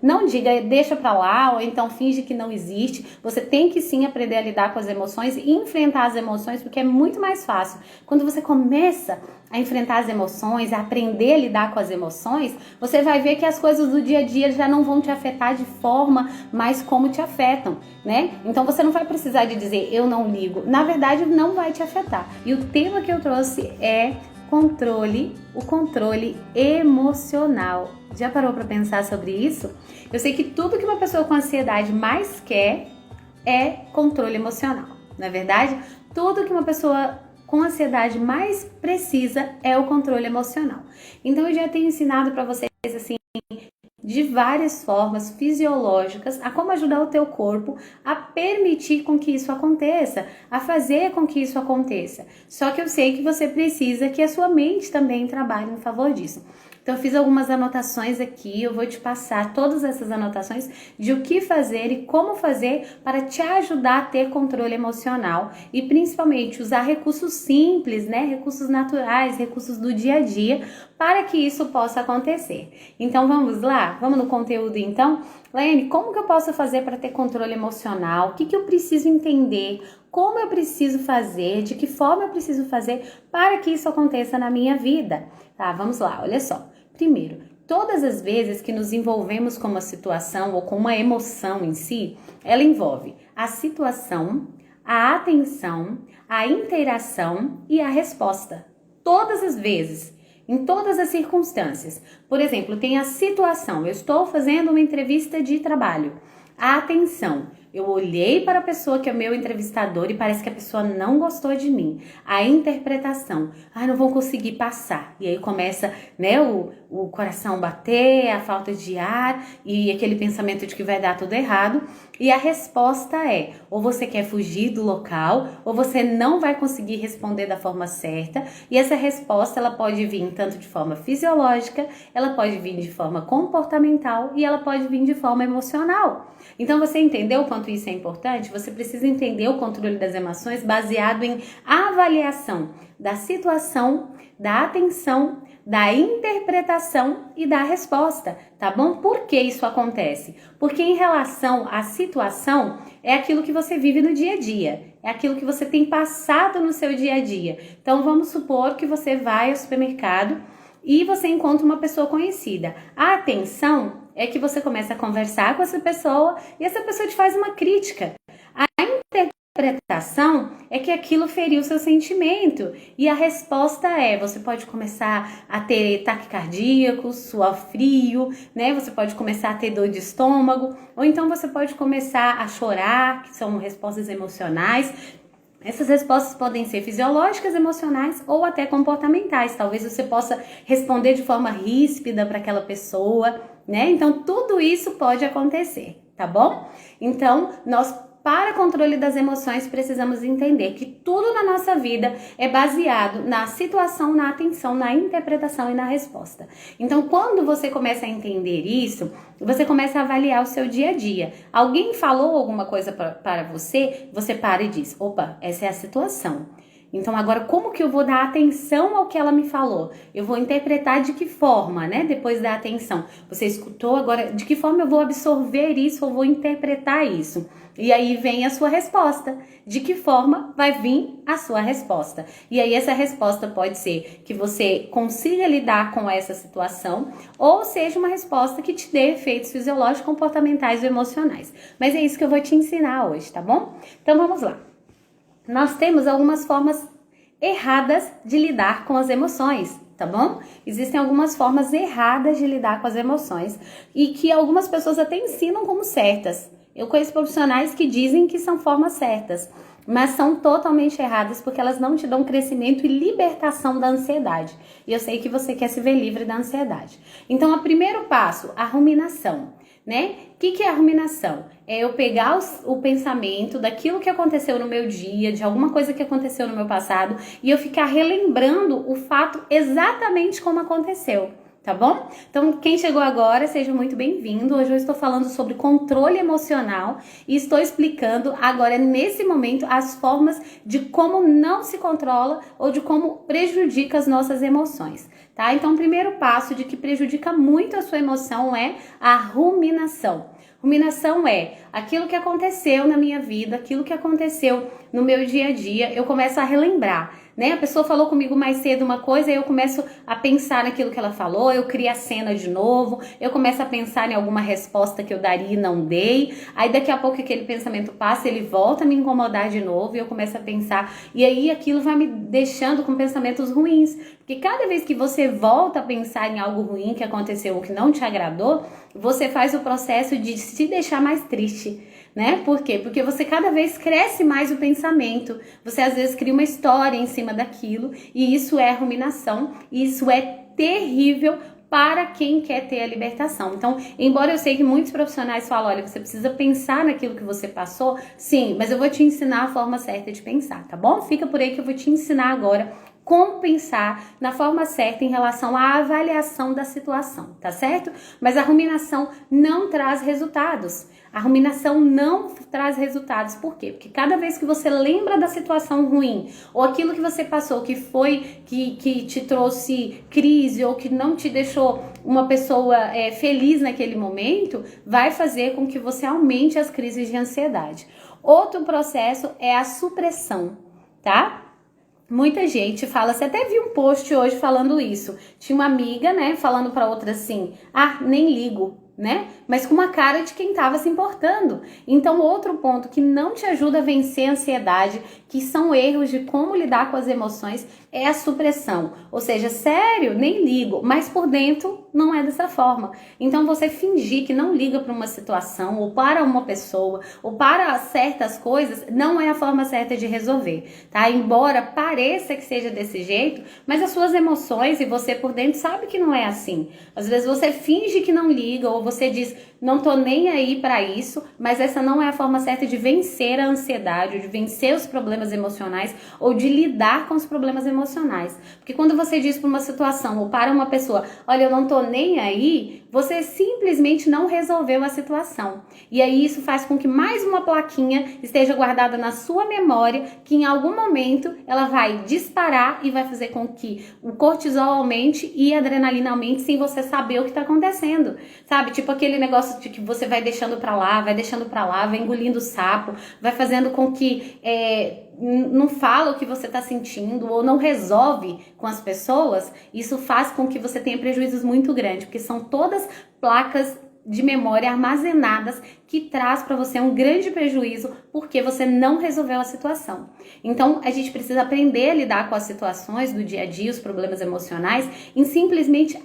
não diga deixa pra lá, ou então finge que não existe. Você tem que sim aprender a lidar com as emoções e enfrentar as emoções, porque é muito mais fácil. Quando você começa a enfrentar as emoções, a aprender a lidar com as emoções, você vai ver que as coisas do dia a dia já não vão te afetar de forma mais como te afetam, né? Então você não vai precisar de dizer eu não ligo. Na verdade, não vai te afetar. E o tema que eu trouxe é o controle emocional. Já parou para pensar sobre isso? Eu sei que tudo que uma pessoa com ansiedade mais quer é controle emocional. Não é verdade? Tudo que uma pessoa com ansiedade mais precisa é o controle emocional. Então eu já tenho ensinado para vocês assim de várias formas fisiológicas a como ajudar o teu corpo a permitir com que isso aconteça, a fazer com que isso aconteça. Só que eu sei que você precisa que a sua mente também trabalhe em favor disso. Então eu fiz algumas anotações aqui, eu vou te passar todas essas anotações de o que fazer e como fazer para te ajudar a ter controle emocional e principalmente usar recursos simples, né? Recursos naturais, recursos do dia a dia para que isso possa acontecer. Então vamos lá? Vamos no conteúdo então? Laiane, como que eu posso fazer para ter controle emocional? O que eu preciso entender? Como eu preciso fazer? De que forma eu preciso fazer para que isso aconteça na minha vida? Tá, vamos lá, olha só. Primeiro, todas as vezes que nos envolvemos com uma situação ou com uma emoção em si, ela envolve a situação, a atenção, a interação e a resposta. Todas as vezes, em todas as circunstâncias. Por exemplo, tem a situação, eu estou fazendo uma entrevista de trabalho. A atenção, eu olhei para a pessoa que é meu entrevistador e parece que a pessoa não gostou de mim. A interpretação, não vou conseguir passar. E aí começa, né, o coração bater, a falta de ar e aquele pensamento de que vai dar tudo errado. E a resposta é, ou você quer fugir do local, ou você não vai conseguir responder da forma certa. E essa resposta, ela pode vir tanto de forma fisiológica, ela pode vir de forma comportamental e ela pode vir de forma emocional. Então você entendeu o quanto isso é importante? Você precisa entender o controle das emoções baseado em avaliação da situação, da atenção, da interpretação e da resposta, tá bom? Por que isso acontece? Porque em relação à situação, é aquilo que você vive no dia a dia, é aquilo que você tem passado no seu dia a dia. Então vamos supor que você vai ao supermercado e você encontra uma pessoa conhecida. A atenção é que você começa a conversar com essa pessoa e essa pessoa te faz uma crítica. A interpretação é que aquilo feriu seu sentimento e a resposta é, você pode começar a ter ataque cardíaco, suar frio, né? Você pode começar a ter dor de estômago, ou então você pode começar a chorar, que são respostas emocionais. Essas respostas podem ser fisiológicas, emocionais ou até comportamentais. Talvez você possa responder de forma ríspida para aquela pessoa, né? Então, tudo isso pode acontecer, tá bom? Então, para controle das emoções, precisamos entender que tudo na nossa vida é baseado na situação, na atenção, na interpretação e na resposta. Então, quando você começa a entender isso, você começa a avaliar o seu dia a dia. Alguém falou alguma coisa para você, você para e diz, opa, essa é a situação. Então agora como que eu vou dar atenção ao que ela me falou? Eu vou interpretar de que forma, né? Depois da atenção. Você escutou, agora de que forma eu vou absorver isso ou vou interpretar isso? E aí vem a sua resposta. De que forma vai vir a sua resposta? E aí essa resposta pode ser que você consiga lidar com essa situação ou seja uma resposta que te dê efeitos fisiológicos, comportamentais ou emocionais. Mas é isso que eu vou te ensinar hoje, tá bom? Então vamos lá. Nós temos algumas formas erradas de lidar com as emoções, tá bom? Existem algumas formas erradas de lidar com as emoções e que algumas pessoas até ensinam como certas. Eu conheço profissionais que dizem que são formas certas, mas são totalmente erradas porque elas não te dão crescimento e libertação da ansiedade. E eu sei que você quer se ver livre da ansiedade. Então, o primeiro passo, a ruminação, né? O que é a ruminação? É eu pegar o pensamento daquilo que aconteceu no meu dia, de alguma coisa que aconteceu no meu passado, e eu ficar relembrando o fato exatamente como aconteceu. Tá bom? Então, quem chegou agora, seja muito bem-vindo. Hoje eu estou falando sobre controle emocional e estou explicando agora, nesse momento, as formas de como não se controla ou de como prejudica as nossas emoções, tá? Então, o primeiro passo de que prejudica muito a sua emoção é a ruminação. Ruminação é aquilo que aconteceu na minha vida, aquilo que aconteceu no meu dia a dia, eu começo a relembrar, né? A pessoa falou comigo mais cedo uma coisa, aí eu começo a pensar naquilo que ela falou, eu crio a cena de novo, eu começo a pensar em alguma resposta que eu daria e não dei, aí daqui a pouco aquele pensamento passa, ele volta a me incomodar de novo e eu começo a pensar, e aí aquilo vai me deixando com pensamentos ruins, porque cada vez que você volta a pensar em algo ruim que aconteceu ou que não te agradou, você faz o processo de se deixar mais triste, né? Por quê? Porque você cada vez cresce mais o pensamento, você às vezes cria uma história em cima daquilo, e isso é ruminação, e isso é terrível para quem quer ter a libertação. Então, embora eu sei que muitos profissionais falam, olha, você precisa pensar naquilo que você passou, sim, mas eu vou te ensinar a forma certa de pensar, tá bom? Fica por aí que eu vou te ensinar agora como pensar na forma certa em relação à avaliação da situação, tá certo? Mas a ruminação não traz resultados. A ruminação não traz resultados. Por quê? Porque cada vez que você lembra da situação ruim, ou aquilo que você passou, que foi, que te trouxe crise, ou que não te deixou uma pessoa feliz naquele momento, vai fazer com que você aumente as crises de ansiedade. Outro processo é a supressão, tá? Muita gente fala, você até viu um post hoje falando isso. Tinha uma amiga, né, falando pra outra assim, nem ligo, né? Mas com uma cara de quem tava se importando. Então, outro ponto que não te ajuda a vencer a ansiedade, que são erros de como lidar com as emoções, é a supressão. Ou seja, sério, nem ligo, mas por dentro não é dessa forma. Então, você fingir que não liga para uma situação, ou para uma pessoa, ou para certas coisas, não é a forma certa de resolver, tá? Embora pareça que seja desse jeito, mas as suas emoções e você por dentro sabe que não é assim. Às vezes você finge que não liga, ou você diz, não tô nem aí para isso, mas essa não é a forma certa de vencer a ansiedade, ou de vencer os problemas emocionais, ou de lidar com os problemas emocionais. Porque quando você diz para uma situação, ou para uma pessoa, olha, eu não tô nem aí, você simplesmente não resolveu a situação. E aí isso faz com que mais uma plaquinha esteja guardada na sua memória, que em algum momento ela vai disparar e vai fazer com que o cortisol aumente e a adrenalina aumente sem você saber o que está acontecendo. Sabe? Tipo aquele negócio de que você vai deixando pra lá, vai engolindo o sapo, vai fazendo com que não fala o que você está sentindo ou não resolve com as pessoas. Isso faz com que você tenha prejuízos muito grandes, porque são todas placas de memória armazenadas que traz para você um grande prejuízo porque você não resolveu a situação. Então, a gente precisa aprender a lidar com as situações do dia a dia, os problemas emocionais, em simplesmente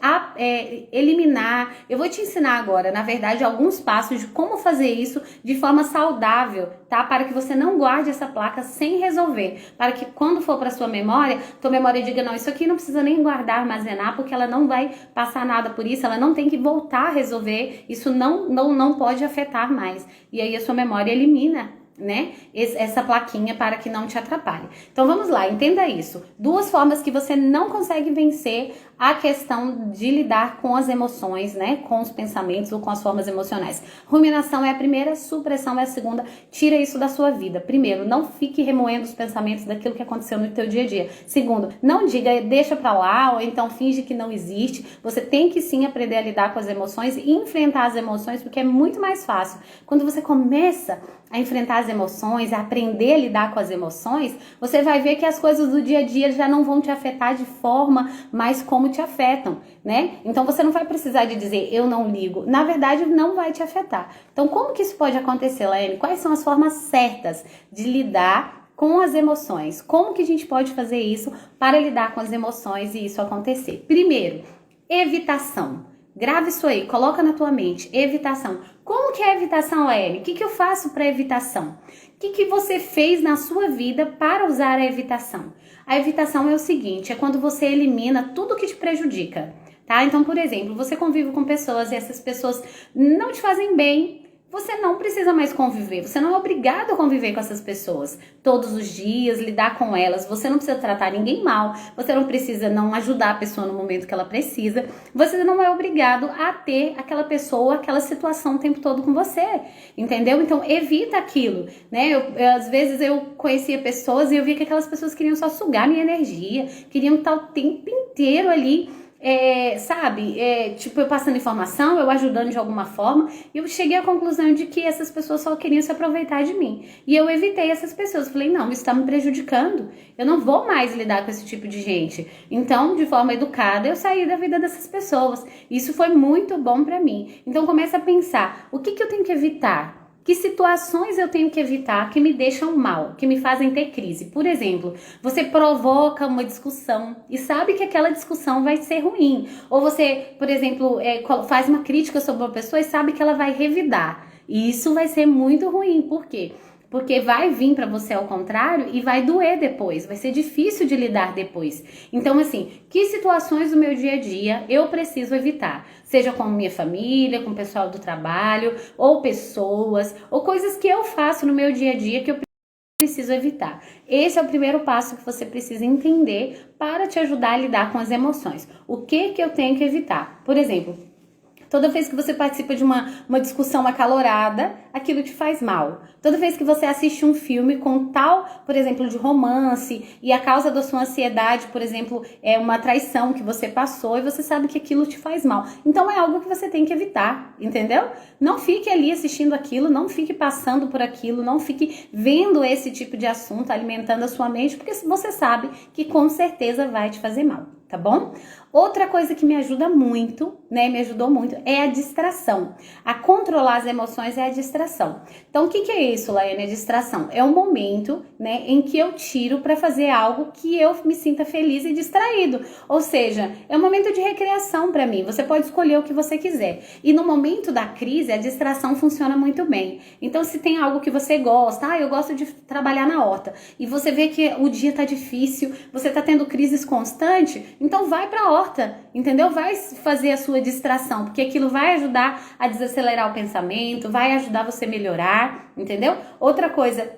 eliminar. Eu vou te ensinar agora, na verdade, alguns passos de como fazer isso de forma saudável, tá? Para que você não guarde essa placa sem resolver. Para que quando for para sua memória, tua memória diga, não, isso aqui não precisa nem guardar, armazenar, porque ela não vai passar nada por isso, ela não tem que voltar a resolver, isso não pode afetar mais. E aí a sua memória elimina, né, essa plaquinha para que não te atrapalhe. Então vamos lá, entenda isso. Duas formas que você não consegue vencer a questão de lidar com as emoções, né, com os pensamentos ou com as formas emocionais. Ruminação é a primeira, supressão é a segunda. Tira isso da sua vida. Primeiro, não fique remoendo os pensamentos daquilo que aconteceu no teu dia a dia. Segundo, não diga deixa pra lá ou então finge que não existe. Você tem que sim aprender a lidar com as emoções e enfrentar as emoções, porque é muito mais fácil. Quando você começa a enfrentar as emoções, a aprender a lidar com as emoções, você vai ver que as coisas do dia a dia já não vão te afetar de forma mais como te afetam, né? Então você não vai precisar de dizer eu não ligo. Na verdade, não vai te afetar. Então, como que isso pode acontecer, Laene? Quais são as formas certas de lidar com as emoções? Como que a gente pode fazer isso para lidar com as emoções e isso acontecer? Primeiro, evitação. Grave isso aí, coloca na tua mente, evitação. Como que é evitação, Laene? O que eu faço para evitação? O que você fez na sua vida para usar a evitação? A evitação é o seguinte, é quando você elimina tudo que te prejudica, tá? Então, por exemplo, você convive com pessoas e essas pessoas não te fazem bem, você não precisa mais conviver, você não é obrigado a conviver com essas pessoas todos os dias, lidar com elas, você não precisa tratar ninguém mal, você não precisa não ajudar a pessoa no momento que ela precisa, você não é obrigado a ter aquela pessoa, aquela situação o tempo todo com você, entendeu? Então evita aquilo, né? Às vezes eu conhecia pessoas e eu via que aquelas pessoas queriam só sugar minha energia, queriam estar o tempo inteiro ali, sabe, tipo, eu passando informação, eu ajudando de alguma forma, e eu cheguei à conclusão de que essas pessoas só queriam se aproveitar de mim. E eu evitei essas pessoas. Falei, não, isso está me prejudicando. Eu não vou mais lidar com esse tipo de gente. Então, de forma educada, eu saí da vida dessas pessoas. Isso foi muito bom para mim. Então, começa a pensar, o que eu tenho que evitar? Que situações eu tenho que evitar que me deixam mal, que me fazem ter crise? Por exemplo, você provoca uma discussão e sabe que aquela discussão vai ser ruim. Ou você, por exemplo, faz uma crítica sobre uma pessoa e sabe que ela vai revidar. E isso vai ser muito ruim. Por quê? Porque vai vir para você ao contrário e vai doer depois, vai ser difícil de lidar depois. Então, assim, que situações do meu dia a dia eu preciso evitar? Seja com minha família, com o pessoal do trabalho, ou pessoas, ou coisas que eu faço no meu dia a dia que eu preciso evitar. Esse é o primeiro passo que você precisa entender para te ajudar a lidar com as emoções. O que eu tenho que evitar? Por exemplo, toda vez que você participa de uma discussão acalorada, aquilo te faz mal. Toda vez que você assiste um filme com tal, por exemplo, de romance, e a causa da sua ansiedade, por exemplo, é uma traição que você passou e você sabe que aquilo te faz mal. Então é algo que você tem que evitar, entendeu? Não fique ali assistindo aquilo, não fique passando por aquilo, não fique vendo esse tipo de assunto, alimentando a sua mente, porque você sabe que com certeza vai te fazer mal. Tá bom? Outra coisa que me ajuda muito, né, me ajudou muito, é a distração. A controlar as emoções é a distração. Então, o que é isso, Laiane? A distração é um momento, né, em que eu tiro para fazer algo que eu me sinta feliz e distraído. Ou seja, é um momento de recreação para mim. Você pode escolher o que você quiser. E no momento da crise, a distração funciona muito bem. Então, se tem algo que você gosta, eu gosto de trabalhar na horta, e você vê que o dia tá difícil, você tá tendo crises constantes, então vai pra horta, entendeu? Vai fazer a sua distração, porque aquilo vai ajudar a desacelerar o pensamento, vai ajudar você a melhorar, entendeu? Outra coisa,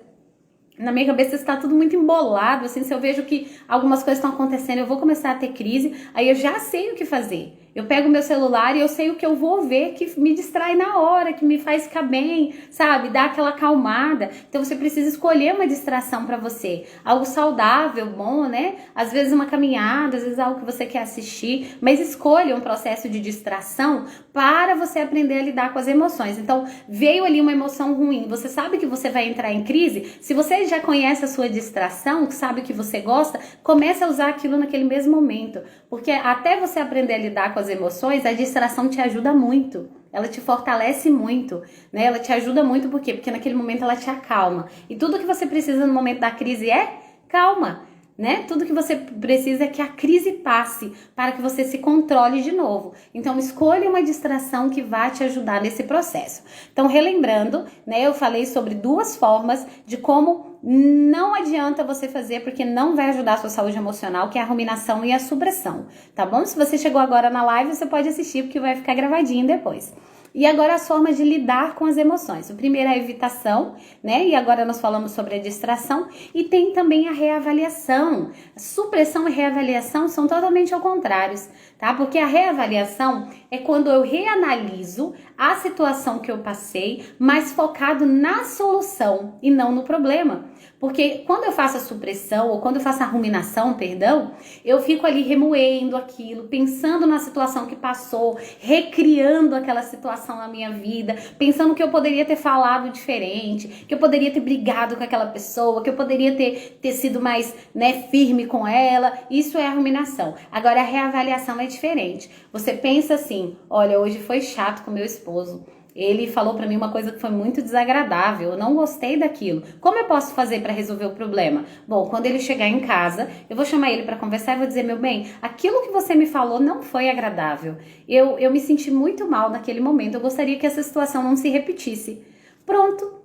na minha cabeça está tudo muito embolado, assim, se eu vejo que algumas coisas estão acontecendo, eu vou começar a ter crise, aí eu já sei o que fazer. Eu pego meu celular e eu sei o que eu vou ver que me distrai na hora, que me faz ficar bem, sabe? Dá aquela acalmada. Então você precisa escolher uma distração para você. Algo saudável, bom, né? Às vezes uma caminhada, às vezes algo que você quer assistir, mas escolha um processo de distração para você aprender a lidar com as emoções. Então, veio ali uma emoção ruim, você sabe que você vai entrar em crise, se você já conhece a sua distração, sabe o que você gosta, comece a usar aquilo naquele mesmo momento. Porque até você aprender a lidar com as emoções, a distração te ajuda muito. Ela te fortalece muito, né? Ela te ajuda muito, por quê? Porque naquele momento ela te acalma. E tudo que você precisa no momento da crise é calma, né? Tudo que você precisa é que a crise passe para que você se controle de novo. Então, escolha uma distração que vai te ajudar nesse processo. Então, relembrando, né? Eu falei sobre duas formas de como não adianta você fazer, porque não vai ajudar a sua saúde emocional, que é a ruminação e a supressão, tá bom? Se você chegou agora na live, você pode assistir, porque vai ficar gravadinho depois. E agora as formas de lidar com as emoções. O primeiro é a evitação, né? E agora nós falamos sobre a distração. E tem também a reavaliação. A supressão e reavaliação são totalmente ao contrário, tá? Porque a reavaliação é quando eu reanaliso a situação que eu passei, mas focado na solução e não no problema. Porque quando eu faço a supressão, ou quando eu faço a ruminação, perdão, eu fico ali remoendo aquilo, pensando na situação que passou, recriando aquela situação na minha vida, pensando que eu poderia ter falado diferente, que eu poderia ter brigado com aquela pessoa, que eu poderia ter sido mais, né, firme com ela. Isso é a ruminação. Agora, a reavaliação é diferente. Você pensa assim, olha, hoje foi chato com meu esposo. Ele falou pra mim uma coisa que foi muito desagradável, eu não gostei daquilo. Como eu posso fazer pra resolver o problema? Bom, quando ele chegar em casa, eu vou chamar ele pra conversar e vou dizer, meu bem, aquilo que você me falou não foi agradável. Eu me senti muito mal naquele momento, eu gostaria que essa situação não se repetisse. Pronto.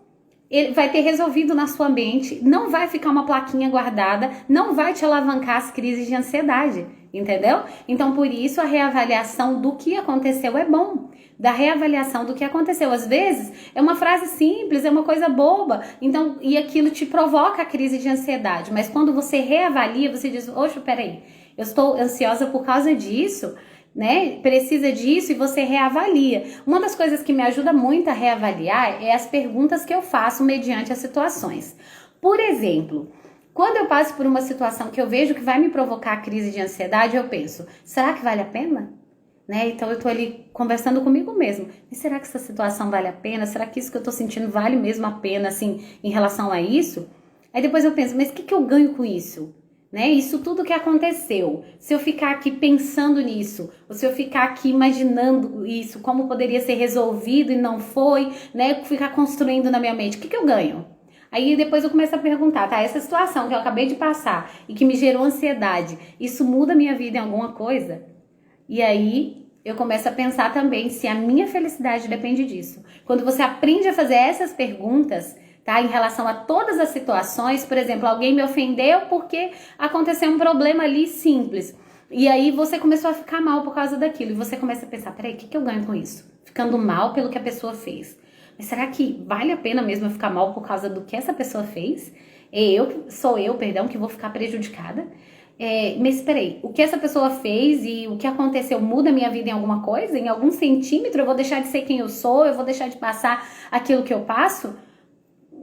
Ele vai ter resolvido na sua mente, não vai ficar uma plaquinha guardada, não vai te alavancar as crises de ansiedade. entendeu? Então, por isso, a reavaliação do que aconteceu é bom. Da reavaliação do que aconteceu. Às vezes, é uma frase simples, é uma coisa boba, então, e aquilo te provoca a crise de ansiedade. Mas quando você reavalia, você diz, oxe, peraí, eu estou ansiosa por causa disso, né? Precisa disso, e você reavalia. Uma das coisas que me ajuda muito a reavaliar é as perguntas que eu faço mediante as situações. Por exemplo, quando eu passo por uma situação que eu vejo que vai me provocar crise de ansiedade, eu penso, será que vale a pena? Né? Então eu tô ali conversando comigo mesmo. E será que essa situação vale a pena? Será que isso que eu tô sentindo vale mesmo a pena, assim, em relação a isso? Aí depois eu penso, mas o que eu ganho com isso? Né? Isso tudo que aconteceu. Se eu ficar aqui pensando nisso, ou se eu ficar aqui imaginando isso, como poderia ser resolvido e não foi, né? Ficar construindo na minha mente, o que eu ganho? Aí depois eu começo a perguntar, tá, essa situação que eu acabei de passar e que me gerou ansiedade, isso muda a minha vida em alguma coisa? E aí eu começo a pensar também se a minha felicidade depende disso. Quando você aprende a fazer essas perguntas, tá, em relação a todas as situações, por exemplo, alguém me ofendeu porque aconteceu um problema ali simples. E aí você começou a ficar mal por causa daquilo. E você começa a pensar, peraí, o que eu ganho com isso? Ficando mal pelo que a pessoa fez. Mas será que vale a pena mesmo eu ficar mal por causa do que essa pessoa fez? Sou eu, que vou ficar prejudicada? Mas peraí, o que essa pessoa fez e o que aconteceu muda a minha vida em alguma coisa? Em algum centímetro eu vou deixar de ser quem eu sou? Eu vou deixar de passar aquilo que eu passo?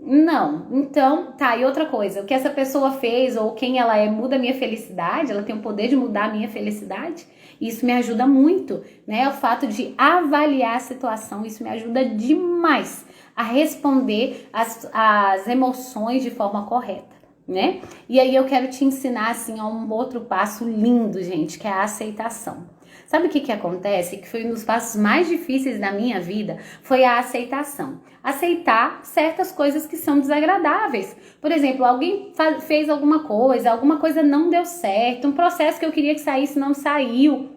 Não. Então, tá, e outra coisa, o que essa pessoa fez ou quem ela é muda a minha felicidade? Ela tem o poder de mudar a minha felicidade? Isso me ajuda muito, né? O fato de avaliar a situação, isso me ajuda demais a responder as emoções de forma correta, né? E aí eu quero te ensinar, assim, a um outro passo lindo, gente, que é a aceitação. Sabe o que acontece? Que foi um dos passos mais difíceis da minha vida, foi a aceitação. Aceitar certas coisas que são desagradáveis. Por exemplo, alguém fez alguma coisa não deu certo, um processo que eu queria que saísse não saiu.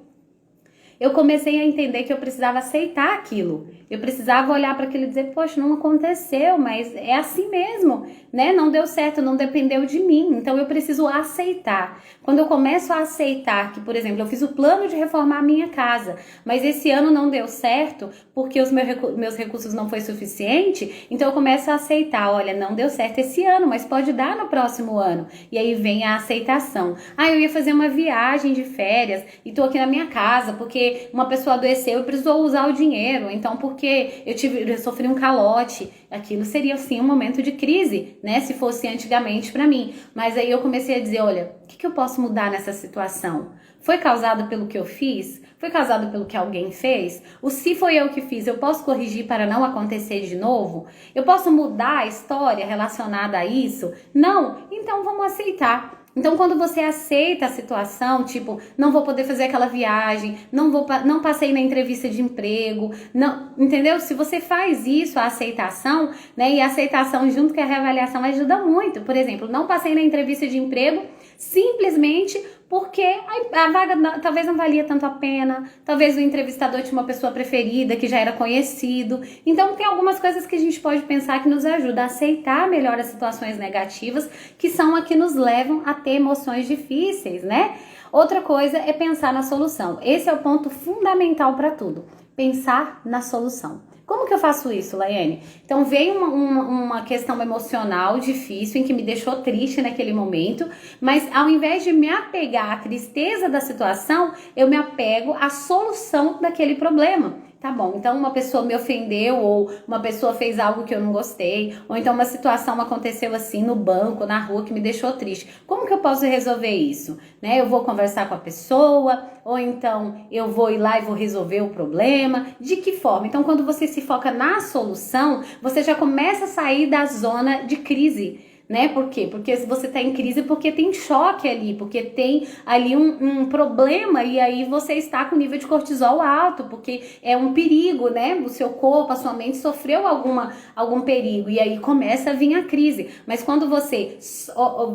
Eu comecei a entender que eu precisava aceitar aquilo. Eu precisava olhar para aquilo e dizer, poxa, não aconteceu, mas é assim mesmo, né? Não deu certo, não dependeu de mim. Então eu preciso aceitar. Quando eu começo a aceitar que, por exemplo, eu fiz o plano de reformar a minha casa, mas esse ano não deu certo porque os meus recursos não foi suficiente, então eu começo a aceitar, olha, não deu certo esse ano, mas pode dar no próximo ano. E aí vem a aceitação. Ah, eu ia fazer uma viagem de férias e tô aqui na minha casa porque uma pessoa adoeceu e precisou usar o dinheiro, então porque eu sofri um calote, aquilo seria sim um momento de crise, né, se fosse antigamente para mim. Mas aí eu comecei a dizer, olha, o que eu posso mudar nessa situação? Foi causado pelo que eu fiz? Foi causado pelo que alguém fez? O se foi eu que fiz, eu posso corrigir para não acontecer de novo? Eu posso mudar a história relacionada a isso? Não? Então vamos aceitar. Então, quando você aceita a situação, tipo, não vou poder fazer aquela viagem, não passei na entrevista de emprego, não, entendeu? Se você faz isso, a aceitação, né? E a aceitação junto com a reavaliação ajuda muito. Por exemplo, não passei na entrevista de emprego simplesmente porque a vaga talvez não valia tanto a pena, talvez o entrevistador tinha uma pessoa preferida que já era conhecido. Então tem algumas coisas que a gente pode pensar que nos ajuda a aceitar melhor as situações negativas, que são as que nos levam a ter emoções difíceis, né? Outra coisa é pensar na solução. Esse é o ponto fundamental para tudo, pensar na solução. Como que eu faço isso, Laiane? Então veio uma questão emocional difícil, em que me deixou triste naquele momento, mas ao invés de me apegar à tristeza da situação, eu me apego à solução daquele problema. Tá bom, então uma pessoa me ofendeu, ou uma pessoa fez algo que eu não gostei, ou então uma situação aconteceu assim no banco, na rua, que me deixou triste. Como que eu posso resolver isso? Né? Eu vou conversar com a pessoa, ou então eu vou ir lá e vou resolver o problema. De que forma? Então, quando você se foca na solução, você já começa a sair da zona de crise. Né? Por quê? Porque se você está em crise, porque tem choque ali, porque tem ali um problema, e aí você está com nível de cortisol alto, porque é um perigo, né? O seu corpo, a sua mente sofreu algum perigo, e aí começa a vir a crise. Mas quando você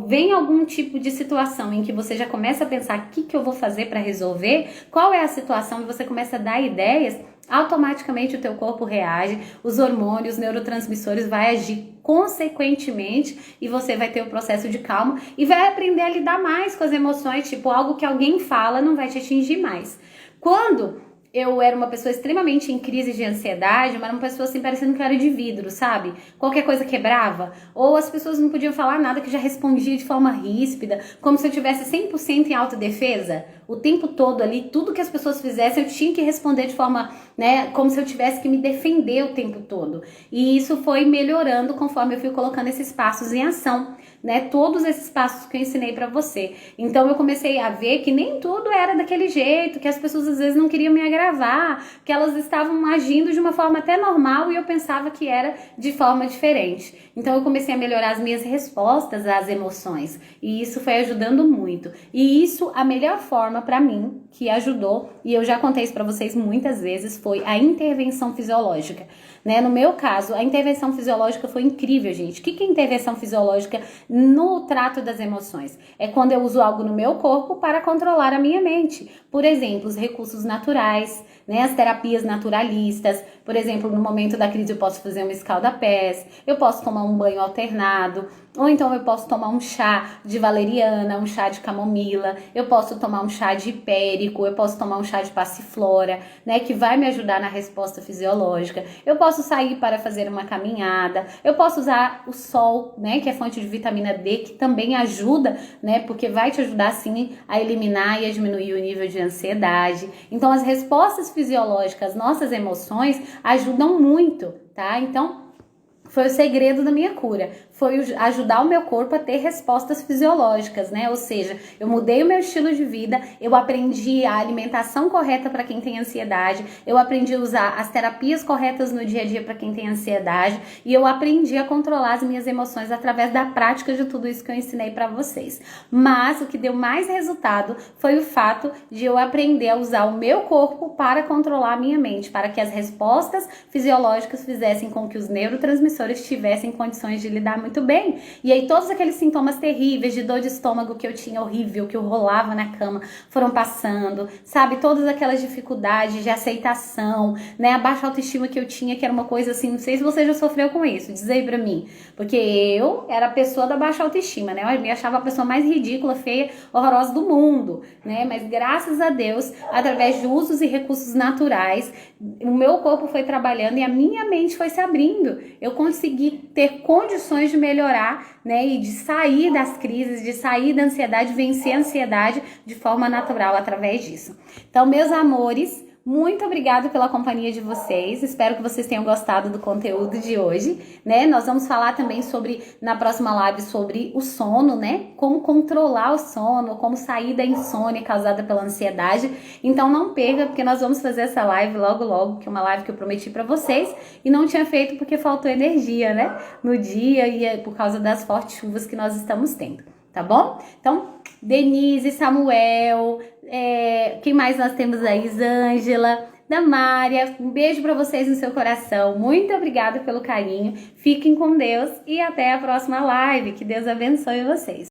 vem algum tipo de situação em que você já começa a pensar o que eu vou fazer para resolver, qual é a situação, e você começa a dar ideias, automaticamente o teu corpo reage, os hormônios, os neurotransmissores vai agir consequentemente e você vai ter o processo de calma e vai aprender a lidar mais com as emoções, tipo, algo que alguém fala não vai te atingir mais. Quando eu era uma pessoa extremamente em crise de ansiedade, mas era uma pessoa assim parecendo que era de vidro, sabe? Qualquer coisa quebrava, ou as pessoas não podiam falar nada que já respondia de forma ríspida, como se eu tivesse 100% em autodefesa. O tempo todo ali, tudo que as pessoas fizessem, eu tinha que responder de forma, né, como se eu tivesse que me defender o tempo todo. E isso foi melhorando conforme eu fui colocando esses passos em ação, né, todos esses passos que eu ensinei pra você. Então eu comecei a ver que nem tudo era daquele jeito, que as pessoas às vezes não queriam me agravar, que elas estavam agindo de uma forma até normal e eu pensava que era de forma diferente. Então eu comecei a melhorar as minhas respostas às emoções e isso foi ajudando muito. E isso, a melhor forma pra mim, que ajudou, e eu já contei isso pra vocês muitas vezes, foi a intervenção fisiológica. Né? No meu caso, a intervenção fisiológica foi incrível, gente. O que é intervenção fisiológica no trato das emoções? É quando eu uso algo no meu corpo para controlar a minha mente. Por exemplo, os recursos naturais, né? As terapias naturalistas. Por exemplo, no momento da crise eu posso fazer uma escalda-pés, eu posso tomar um banho alternado, ou então eu posso tomar um chá de valeriana, um chá de camomila, eu posso tomar um chá de hipérico, eu posso tomar um chá de passiflora, né, que vai me ajudar na resposta fisiológica. Eu posso sair para fazer uma caminhada, eu posso usar o sol, né, que é fonte de vitamina D, que também ajuda, né, porque vai te ajudar sim a eliminar e a diminuir o nível de ansiedade. Então as respostas fisiológicas, nossas emoções ajudam muito, tá? Então foi o segredo da minha cura, foi ajudar o meu corpo a ter respostas fisiológicas, né? Ou seja, eu mudei o meu estilo de vida, eu aprendi a alimentação correta para quem tem ansiedade, eu aprendi a usar as terapias corretas no dia a dia para quem tem ansiedade e eu aprendi a controlar as minhas emoções através da prática de tudo isso que eu ensinei para vocês. Mas o que deu mais resultado foi o fato de eu aprender a usar o meu corpo para controlar a minha mente, para que as respostas fisiológicas fizessem com que os neurotransmissores tivessem condições de lidar muito bem. E aí todos aqueles sintomas terríveis de dor de estômago que eu tinha horrível, que eu rolava na cama, foram passando, sabe? Todas aquelas dificuldades de aceitação, né? A baixa autoestima que eu tinha, que era uma coisa assim, não sei se você já sofreu com isso, diz aí pra mim. Porque eu era a pessoa da baixa autoestima, né? Eu me achava a pessoa mais ridícula, feia, horrorosa do mundo, né? Mas graças a Deus, através de usos e recursos naturais, o meu corpo foi trabalhando e a minha mente foi se abrindo. Eu consegui ter condições de melhorar, né, e de sair das crises, de sair da ansiedade, vencer a ansiedade de forma natural através disso. Então, meus amores, muito obrigada pela companhia de vocês, espero que vocês tenham gostado do conteúdo de hoje, né? Nós vamos falar também na próxima live sobre o sono, né? Como controlar o sono, como sair da insônia causada pela ansiedade. Então não perca, porque nós vamos fazer essa live logo, que é uma live que eu prometi pra vocês e não tinha feito porque faltou energia, né? No dia e é por causa das fortes chuvas que nós estamos tendo, tá bom? Então, Denise, Samuel, quem mais nós temos aí? Isângela, Damária, um beijo pra vocês no seu coração. Muito obrigada pelo carinho. Fiquem com Deus e até a próxima live. Que Deus abençoe vocês.